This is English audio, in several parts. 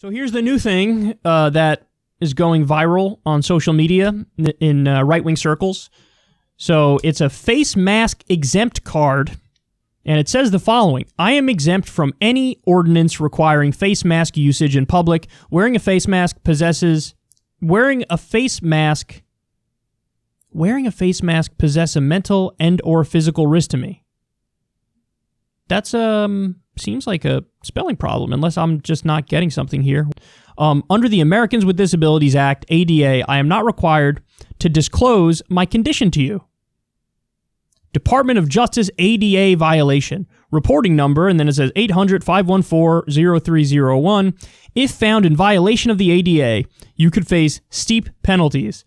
So here's the new thing that is going viral on social media in right-wing circles. So it's a face mask exempt card, and it says the following: I am exempt from any ordinance requiring face mask usage in public. Wearing a face mask possess a mental and or physical risk to me. That's seems like a spelling problem, unless I'm just not getting something here. Under the Americans with Disabilities Act, ADA, I am not required to disclose my condition to you. Department of Justice ADA violation. Reporting number, and then it says 800-514-0301. If found in violation of the ADA, you could face steep penalties.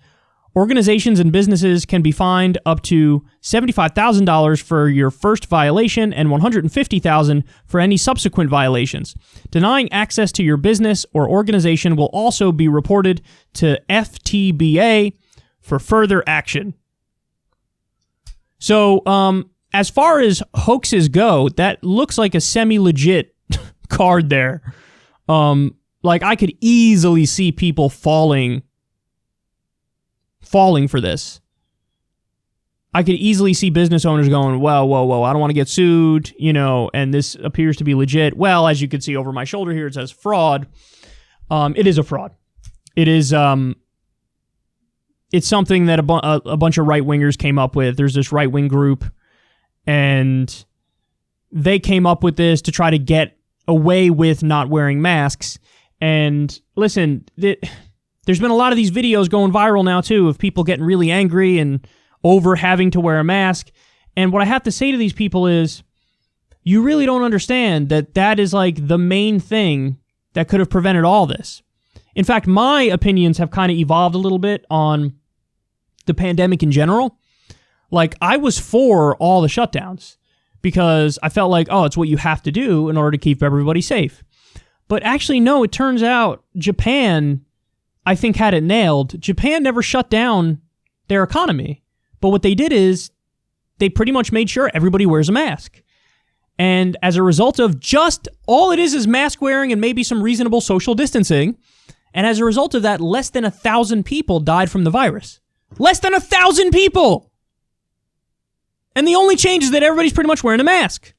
Organizations and businesses can be fined up to $75,000 for your first violation and $150,000 for any subsequent violations. Denying access to your business or organization will also be reported to FTBA for further action. So, as far as hoaxes go, that looks like a semi-legit card there. Like, I could easily see people falling for this. I could easily see business owners going, whoa, I don't want to get sued, and this appears to be legit. Well, as you can see over my shoulder here, it says fraud. It is a fraud. It is, it's something that a bunch of right-wingers came up with. There's this right-wing group, and they came up with this to try to get away with not wearing masks. And listen, there's been a lot of these videos going viral now, too, of people getting really angry and over having to wear a mask. And what I have to say to these people is, you really don't understand that that is like the main thing that could have prevented all this. In fact, my opinions have kind of evolved a little bit on the pandemic in general. Like, I was for all the shutdowns because I felt like, it's what you have to do in order to keep everybody safe. But actually, no, it turns out Japan, I think, had it nailed. Japan never shut down their economy. But what they did is they pretty much made sure everybody wears a mask. And as a result of just all it is mask wearing and maybe some reasonable social distancing. And as a result of that, less than 1,000 people died from the virus. Less than 1,000 people! And the only change is that everybody's pretty much wearing a mask.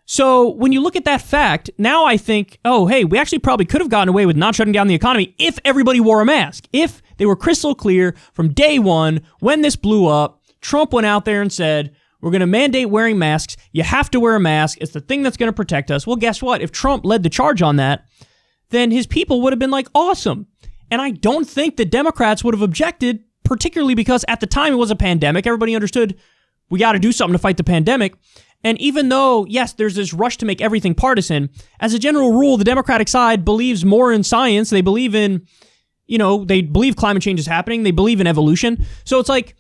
So when you look at that fact, now I think, hey, we actually probably could have gotten away with not shutting down the economy if everybody wore a mask. If they were crystal clear from day one, when this blew up, Trump went out there and said, we're going to mandate wearing masks. You have to wear a mask. It's the thing that's going to protect us. Well, guess what? If Trump led the charge on that, then his people would have been like, awesome. And I don't think the Democrats would have objected, particularly because at the time it was a pandemic. Everybody understood we got to do something to fight the pandemic. And even though, yes, there's this rush to make everything partisan, as a general rule, the Democratic side believes more in science. They believe in, they believe climate change is happening. They believe in evolution. So it's like,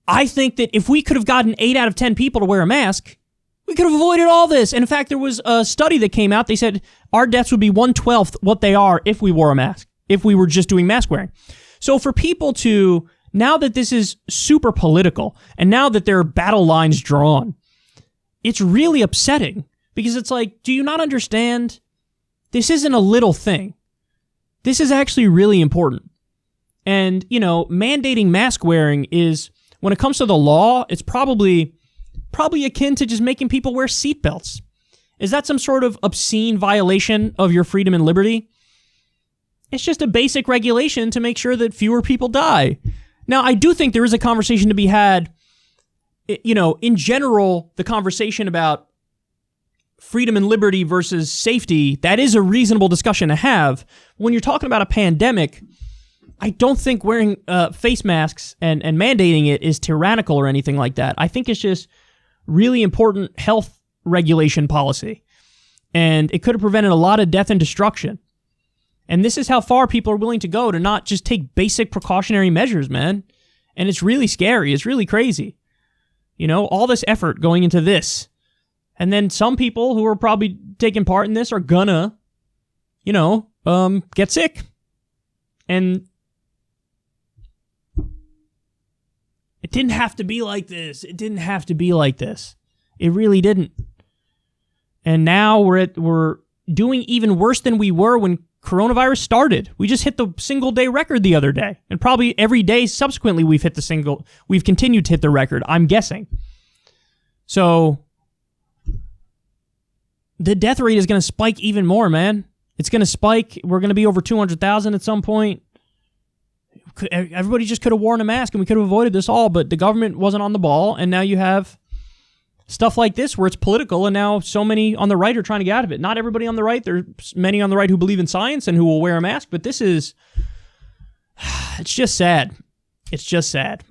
I think that if we could have gotten 8 out of 10 people to wear a mask, we could have avoided all this. And in fact, there was a study that came out. They said our deaths would be 1/12 what they are if we wore a mask, if we were just doing mask wearing. So for people to, now that this is super political, and now that there are battle lines drawn, it's really upsetting because it's like, do you not understand? This isn't a little thing. This is actually really important. And, mandating mask wearing is, when it comes to the law, it's probably akin to just making people wear seatbelts. Is that some sort of obscene violation of your freedom and liberty? It's just a basic regulation to make sure that fewer people die. Now, I do think there is a conversation to be had. In general, the conversation about freedom and liberty versus safety, that is a reasonable discussion to have. When you're talking about a pandemic, I don't think wearing face masks and mandating it is tyrannical or anything like that. I think it's just really important health regulation policy. And it could have prevented a lot of death and destruction. And this is how far people are willing to go to not just take basic precautionary measures, man. And it's really scary. It's really crazy. All this effort going into this. And then some people who are probably taking part in this are gonna, get sick. And it didn't have to be like this. It didn't have to be like this. It really didn't. And now we're doing even worse than we were when coronavirus started. We just hit the single day record the other day. And probably every day subsequently we've continued to hit the record, I'm guessing. So the death rate is going to spike even more, man. It's going to spike. We're going to be over 200,000 at some point. Everybody just could have worn a mask and we could have avoided this all, but the government wasn't on the ball, and now you have stuff like this where it's political, and now so many on the right are trying to get out of it. Not everybody on the right. There's many on the right who believe in science and who will wear a mask, but this is... It's just sad. It's just sad.